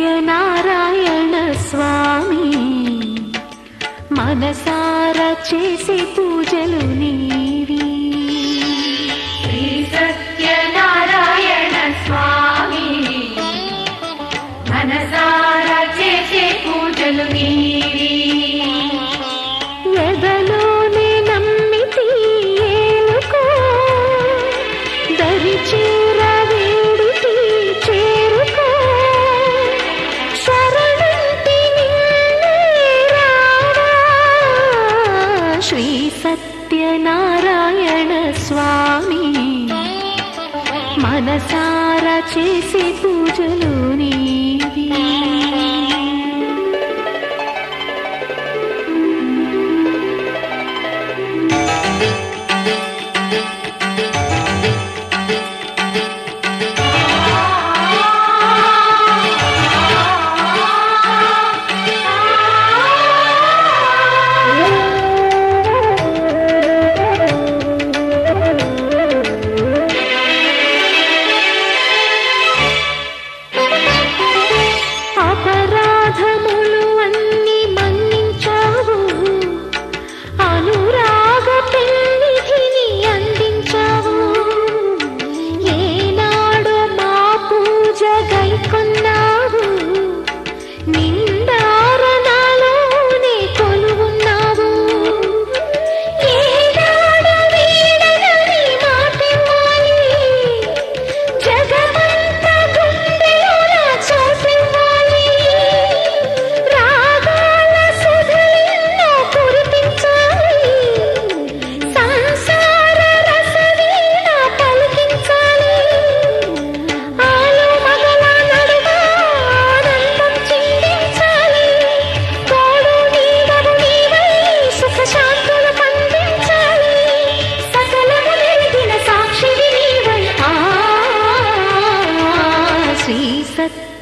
సత్యనారాయణ స్వామి మనసార చేసే పూజలు నీవి. శ్రీ సత్యనారాయణ స్వామి మనసార చేసే పూజలు నీవి. ఎదలోనే నమ్మితి ఏలుకో దరిచే సత్యనారాయణ స్వామి మనసారా చేసే పూజలు నీవి.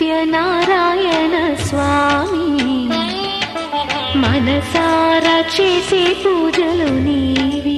సత్యనారాయణ స్వామి మనసారా చేసే పూజలు నీవి.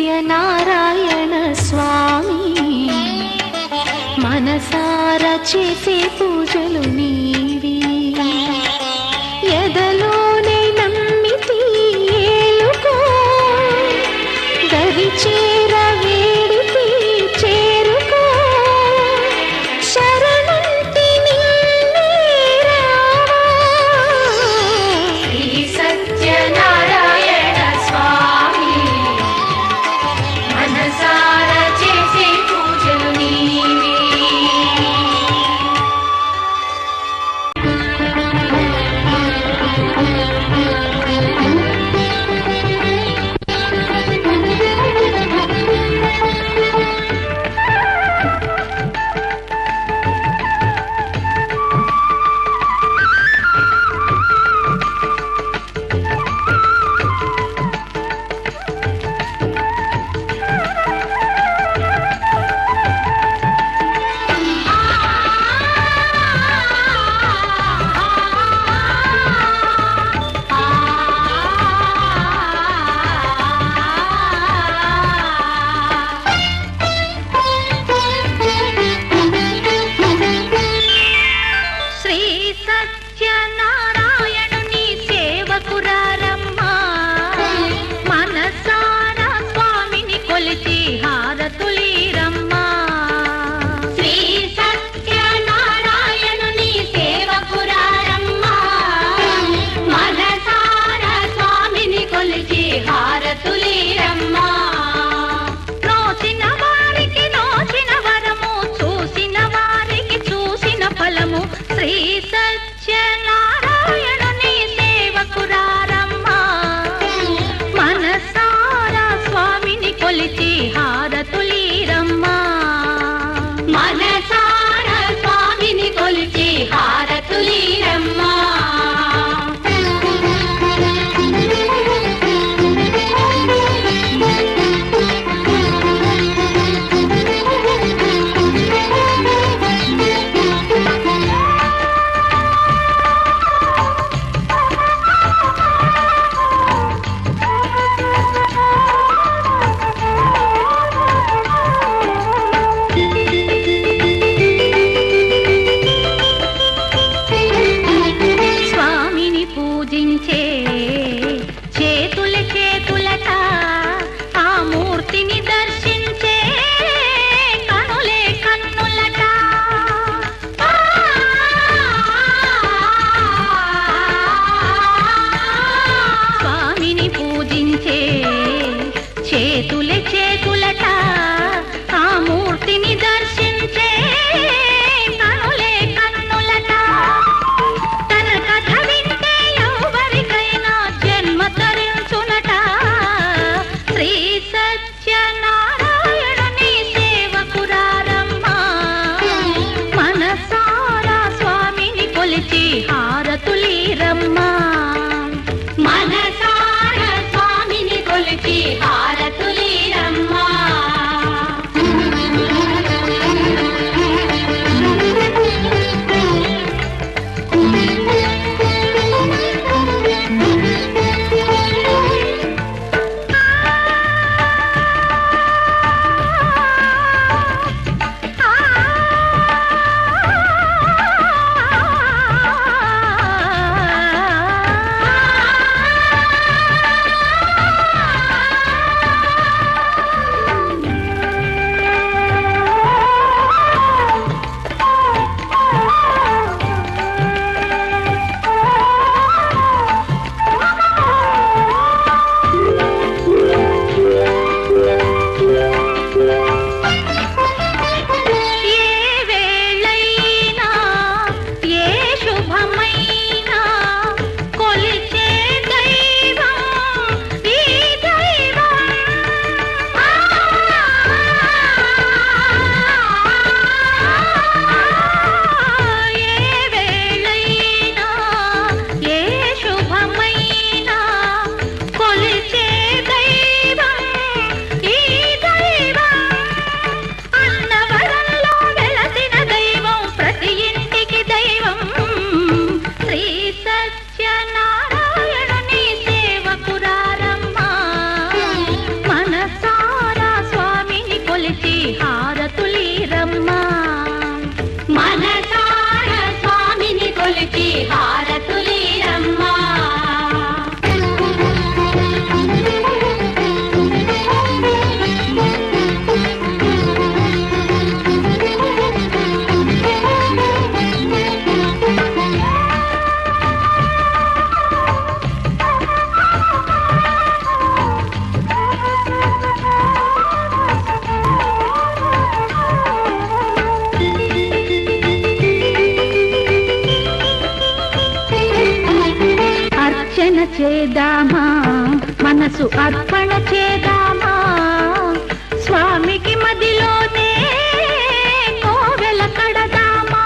సత్యనారాయణ స్వామి మనసారా చేసే పూజలు నీవి. ఎదలోనే నమ్మితి ఏలుకో దరిచేర వేడితి చేరుకో శరణంటి నిన్నే రావా. శ్రీ సత్యనారాయణ స్వామి మనసా హారతులీరమ్మా. శ్రీ సత్యనారాయణుని సేవకురారమ్మా, మనసారా స్వామిని కొలిచి హారతులీరమ్మా. నోచిన వారికి నోచిన వరము, చూసిన వారికి చూసిన ఫలము. శ్రీ సత్యనారాయణుని సేవకురారమ్మా, మనసారా స్వామిని కొలిచి హారతులీరమ్మా. మనసారా స్వామిని కొలిచి హారతులీరమ్మా. స్వామిని పూజించే చేతుల చేతులట, ఆ మూర్తిని దర్శించే కనులే కన్నులట. స్వామిని పూజించే చేతుల చేతులట, ఆ మూర్తిని దర్శించే కనులే కన్నులట. తన కథ వింటే ఎవరికైనా జన్మ తరించునట. శ్రీ సత్యనారాయణుని సేవకురారమ్మా, మనసారా స్వామిని కొలిచి హారతులీరమ్మా. మనసారా స్వామిని కొలిచి హారతులీరమ్మా. ఏ వేళైనా ఏ శుభమైనా కొలిచే దైవం ఈ దైవం. ఏ వేళైనా ఏ శుభమైనా కొలిచే దైవం ఈ దైవం. అన్నవరంలో వెలసిన దైవం, ప్రతి ఇంటికి దైవం. శ్రీ సత్యనారాయణుని సేవకురారమ్మా, మనసారా స్వామిని కొలిచి హారతులీరమ్మా. మనసారా స్వామిని కొలిచి హారతులీరమ్మా. అర్చన చేద్దామా, మనసు అర్పణ చేద్దామా, స్వామికి మదిలోనే కోవెల కడదామా.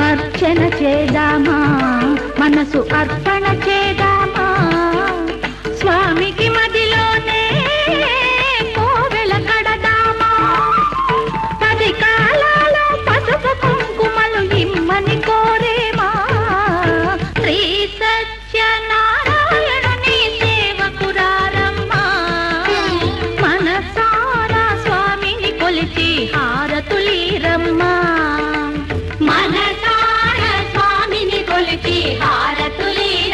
అర్చన చేద్దామా, మనసు అర్పణ చేద్దామా, స్వామికి మదిలోనే కోవెల కడదామా. 10 కాలాలో పసుపు కుంకుమలు ఇమ్మని కోరేమా. శ్రీ సత్యనారాయణుని సేవకురారమ్మా, మనసారా స్వామిని కొలిచి హారతులీరమ్మా. మనసారా స్వామిని కొలిచి హారతులీరమ్మా.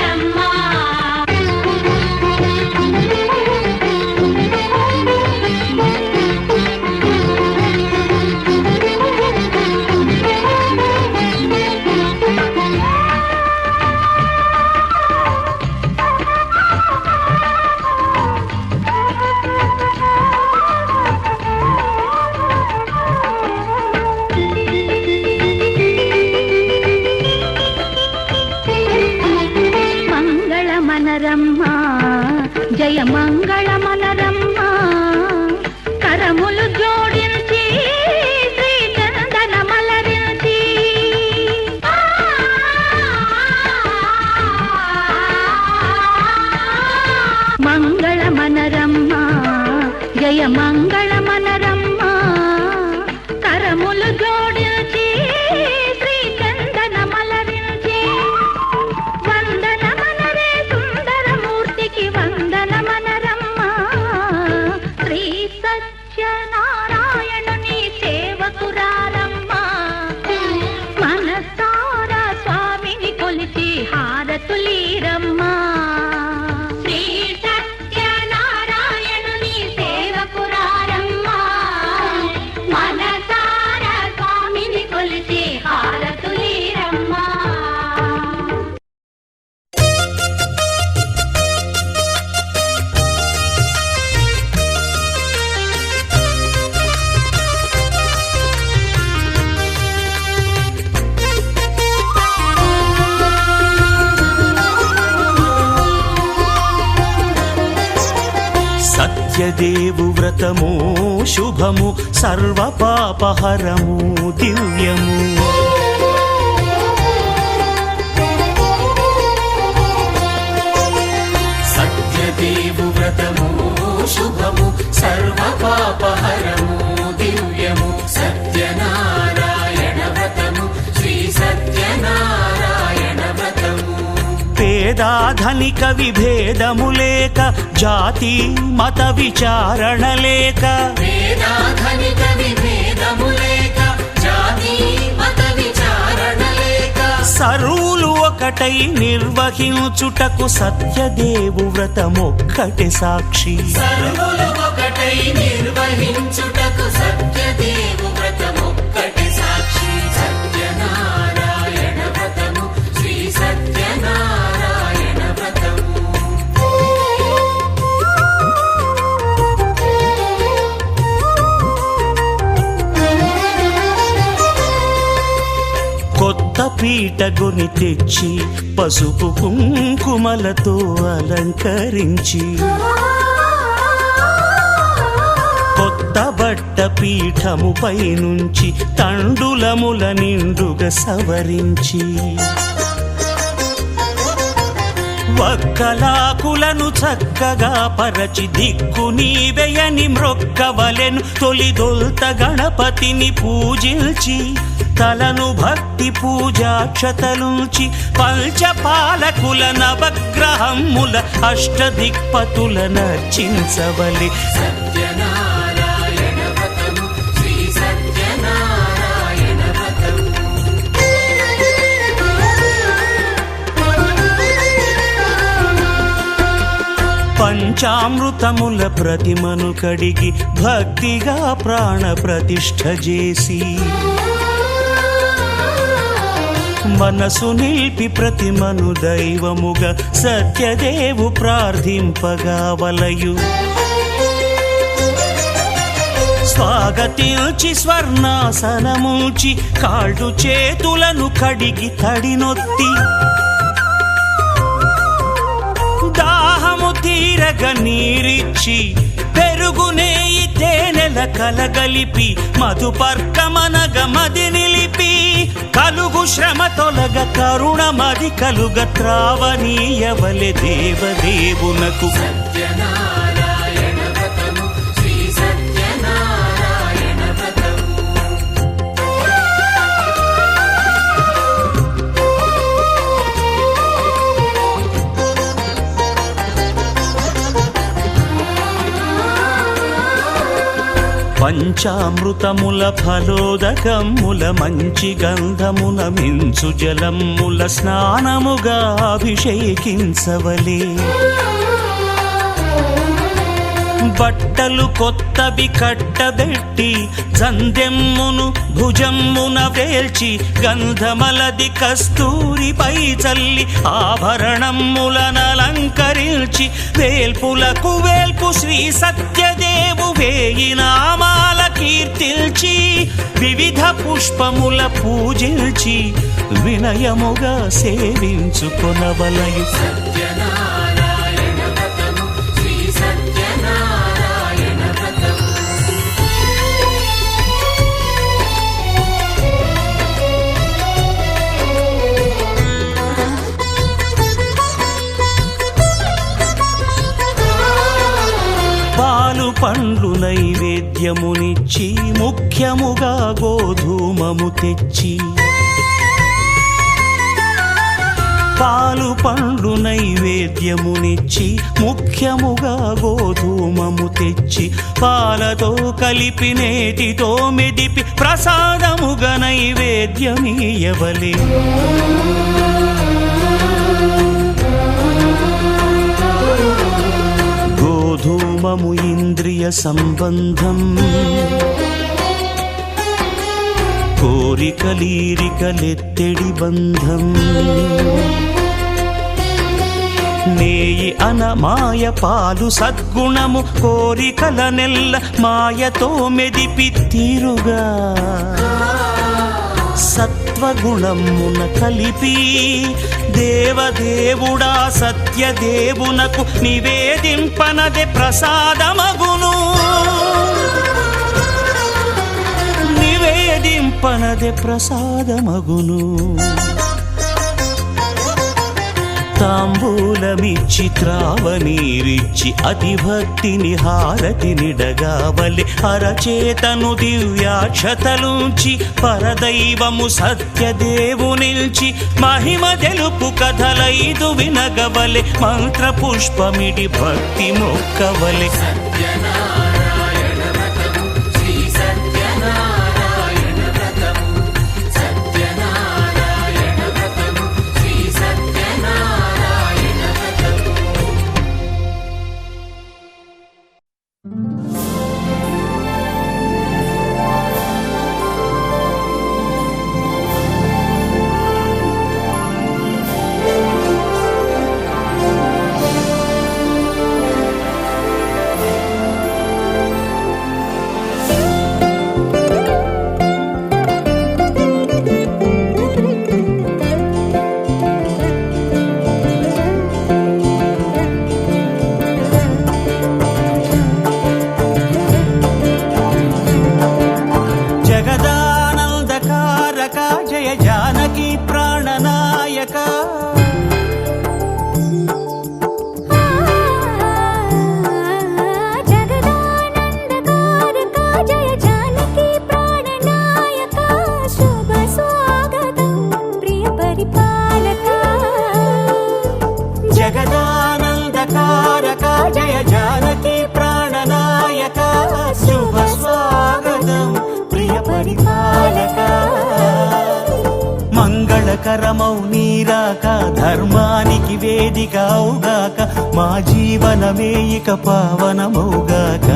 మనరమ్మ జయ మంగళమనరమ్మ కరములు జోడించి శ్రీ చందన మలరించి మంగళమనరమ్మ జయ మంగళమనరమ్మ కరములు జోడించి శ్రీ చందన మలరించి వందనమనరే సుందరమూర్తికి వందనమనరమ్మ శ్రీ సత్యనారాయణుని సేవకురారమ్మ మనసారా స్వామిని కొలిచి హారతులీరమ్మ శ్రీ సత్యనారాయణుని సేవకురారమ్మ మనసారా స్వామిని కొలిచి హారతులీరమ్మ. సత్యదేవు వ్రతము శుభము సర్వ పాపహరము దివ్యము సత్యదేవు వ్రతము శుభము సర్వ పాపహరము దివ్యము సత్యనారాయణ వ్రతము శ్రీ సత్యనారాయణ వ్రతము పేదాధనిక విభేదము లేక జాతి మత విచారణ లేక పేదాధనిక విభేదము లేక జాతి మత విచారణ లేక సర్వులు ఒకటై నిర్వహించుటకు సత్యదేవు వ్రతమొక్కటి సాక్షి సర్వులు ఒకటై నిర్వహించుటకు సత్యదేవు వ్రతమొక్కటి సాక్షి సత్యనారాయణ వ్రతము శ్రీ సత్యనారాయణ వ్రతము కొత్త పీటగుని తెచ్చి పసుపు కుంకుమలతో అలంకరించి కొత్త బట్ట పీఠముపై నుంచి తండులముల నిండుగా సవరించి వక్కలాకులను చక్కగా పరచి దిక్కు నీవెయని మ్రొక్కవలెను తొలిదొల్త గణపతిని పూజించి తలను భక్తి పూజాక్షతలుంచి పంచపాలకుల నవగ్రహముల అష్టదిక్పతుల నర్చించవలె సత్యనారాయణ వ్రతము శ్రీ సత్యనారాయణ వ్రతము పంచామృతముల ప్రతిమను కడిగి భక్తిగా ప్రాణ ప్రతిష్ఠ చేసి మనసు నిలిపి ప్రతిమను దైవముగా సత్యదేవు ప్రార్థింపగా వలయు స్వాగతించి స్వర్ణాసనముంచి కాళ్ళు చేతులను కడిగి తడినొత్తి దాహము తీరగ నీరిచ్చి పెరుగు నేయి తేనెల కలగలిపి మధుపర్కమనగ మది నిలిపి కలుగు శ్రమ తొలగ కరుణ మది కలుగ త్రావనీయవలె దేవదేవునకు సత్యనారాయణ వ్రతము శ్రీ సత్యనారాయణ వ్రతము పంచామృతముల ఫలోదకముల మంచి గంధమున మించు జలముల స్నానముగా అభిషేకించవలే బట్టలు కొత్తవి కట్టబెట్టి జందెమ్మును భుజమ్మున వేల్చి గంధమలది కస్తూరిపై చల్లి ఆభరణములనలంకరించి వేల్పులకు వేల్పు శ్రీ సత్యదేవు వేయి నామాల కీర్తిల్చి వివిధ పుష్పముల పూజించి వినయముగా సేవించుకొనవలయు సత్యనారాయణ పండ్లు నైవేద్యమునిచ్చి ముఖ్యముగా గోధూమము తెచ్చి పాలు పండ్లు నైవేద్యమునిచ్చి ముఖ్యముగా గోధూమము తెచ్చి పాలతో కలిపి నేతితో మెదిపి ప్రసాదముగా నైవేద్యమీయవలే గోధూమము ఇంద్రియ సంబంధం కోరికలీరికలెత్తెడి బంధం నేయి అనమాయ పాలు సద్గుణము కోరికల నెల్ల మాయతో మెదిపి తీరుగా సత్వగుణమున కలిపి దేవదేవుడా సత్యదేవునకు నివేదింపనదే ప్రసాదమగును నివేదింపనదే ప్రసాదమగును తాంబూలమిచ్చి త్రావనీరిచ్చి అతిభక్తిని హారతినిడగావలి అరచేతను దివ్యాక్షతలుంచి పరదైవము సత్యదేవునిల్చి మహిమ తెలుపు కథలైదు వినగవలె మంత్ర పుష్పమిడి భక్తి మొక్కవలె జగదానందకారక జయ జానకి ప్రాణనాయక శుభ స్వాగతం ప్రియ పరిపాలక మంగళకరమౌ నీరాక ధర్మానికి వేదికవుగాక మా జీవనమే ఇక పావనమౌగాక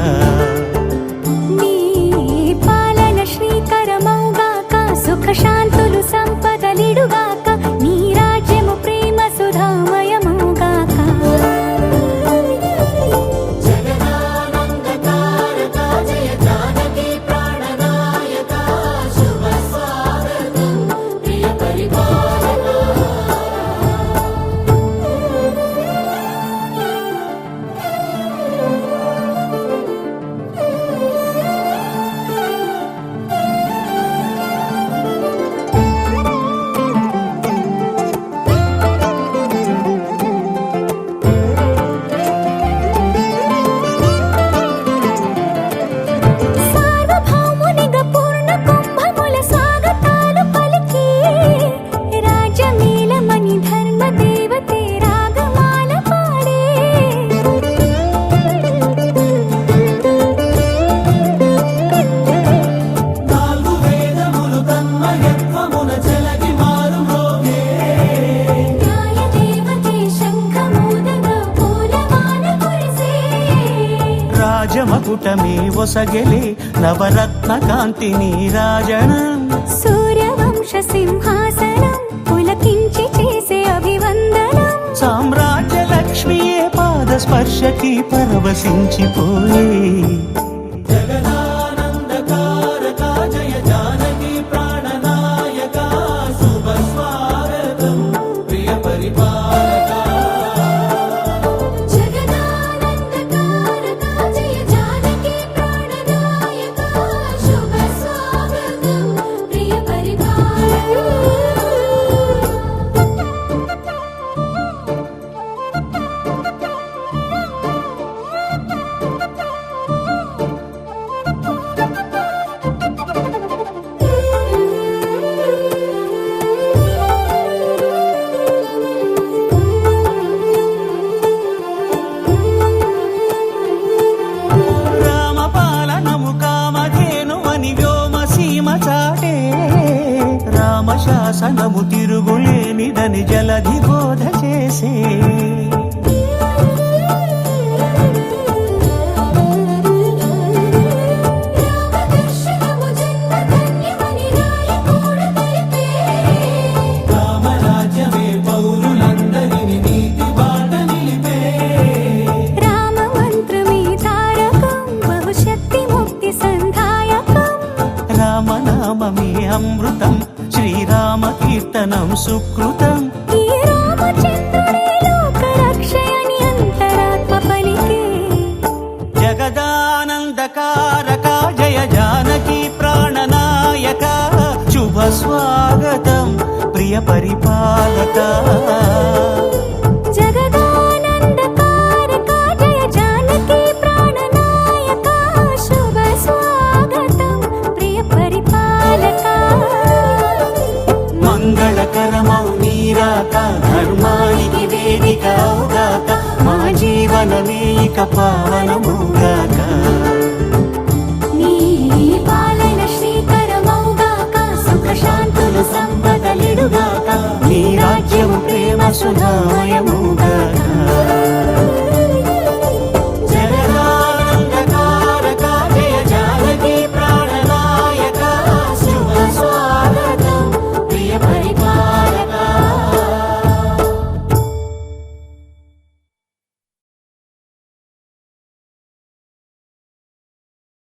నీ పాలన శ్రీకరమౌగాక సుఖ శాంతులు సంపదలిడుగాక నీ రాజ్యము ప్రేమ సుధామయమౌగాక జగదానందకారక జయ జానకి ప్రాణనాయక శుభ స్వాగతం ప్రియ పరిపాలక సార్వభౌమునిగా పూర్ణ కుంభముల స్వాగతాలు పలికి రాజమేళమణి ధర్మ దేవతే రాగమాల పాడే నాలుగు వేదములు తన్మయత్వమున చెలగి మారు మోగే న్యాయ దేవతే శంఖమూదగా పూలవాన కురిసే రాజమకుటమే ఒసగెలే నవరత్న కాంతి నీరాజనం సూర్యవంశ సింహాసనం పులకించి చేసే అభివందనం సామ్రాజ్య లక్ష్మియే పాద స్పర్శకి పరవశించిపోయే జగదానందకారక జయ జానకి ప్రాణనాయక శుభ స్వాగతం ప్రియ పరిపాలక జగదానందకారక జయ జానకి ప్రాణనాయక శుభ స్వాగతం ప్రియ పరిపాలక శాసనము తిరుగులేనిదని జలధి బోధ చేసే రామదర్శనము జన్మధన్యమని నాయకుడు తెలిపే రామరాజ్యమే పౌరులందరిని నీతి బాట నిలిపే రామ మంత్రమే తారకం బహుశక్తి ముక్తి సంధాయకం రామనామమే అమృతం శ్రీరామ కీర్తనం సుకృతం ఈ రామచంద్రుడే లోక రక్షయని అంతరాత్మ పలికే జగదానందకారక జయ జానకి ప్రాణనాయక శుభ స్వాగతం ప్రియ పరిపాలక జగదానందకారక జయ జానకి ప్రాణనాయక శుభ స్వాగతం ప్రియ పరిపాలక మంగళకరమౌ నీరాక ధర్మానికి వేదిక అవుగాక మా జీవనమే ఇక పావనముగాక నీ పాలన శ్రీకరమౌగాక సుఖ శాంతులు సంపదలిడుగాక నీ రాజ్యము ప్రేమ సుధామయముగాక